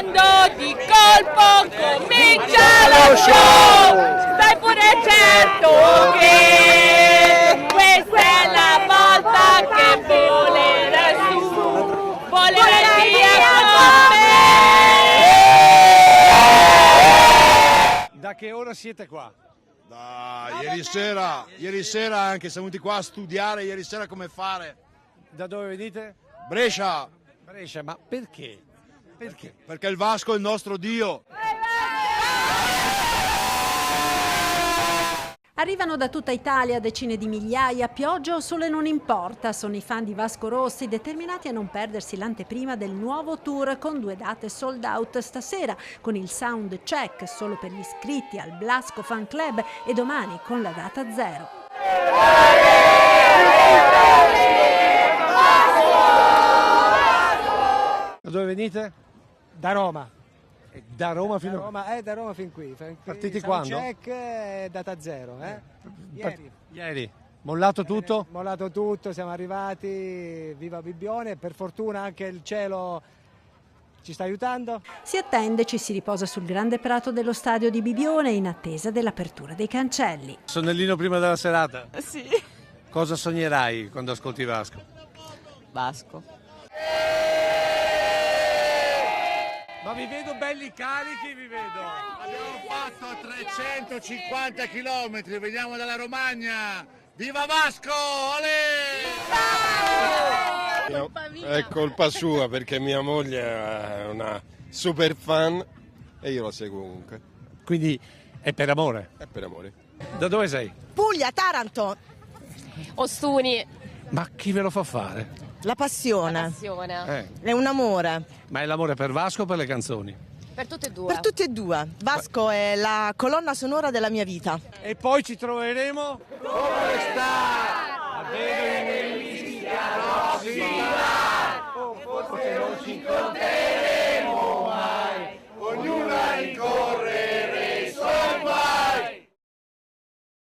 quando di colpo comincia lo show. Stai pure certo che questa è la volta che volerà su, volerà via con me. Da che ora siete qua? Ieri sera anche siamo venuti qua a studiare, ieri sera come fare. Da dove venite? Brescia, Brescia, ma perché? Perché? perché il Vasco è il nostro Dio. Arrivano da tutta Italia decine di migliaia, pioggia o sole non importa, sono i fan di Vasco Rossi determinati a non perdersi l'anteprima del nuovo tour con 2 date sold out stasera, con il sound check solo per gli iscritti al Blasco Fan Club e domani con la data 0. Da dove venite? Da Roma. Da Roma fino Da Roma fin qui. Partiti sound quando? check, data 0. Ieri. Ieri. Mollato tutto? Mollato tutto, siamo arrivati, viva Bibbione, per fortuna anche il cielo ci sta aiutando. Si attende, ci si riposa sul grande prato dello stadio di Bibione in attesa dell'apertura dei cancelli. Sonnellino prima della serata? Sì. Cosa sognerai quando ascolti Vasco? Vasco. Ma vi vedo belli carichi, vi vedo. Abbiamo fatto 350 km, veniamo dalla Romagna. Viva Vasco! Olè! È colpa sua perché mia moglie è una super fan e io la seguo comunque. Quindi è per amore. È per amore. Da dove sei? Puglia, Taranto, Ostuni. Ma chi ve lo fa fare? la passione, Passione. è un amore. Ma è l'amore per Vasco o per le canzoni? Per tutte e due. Per tutti e due. Vasco è la colonna sonora della mia vita. E poi ci troveremo? Dove sta?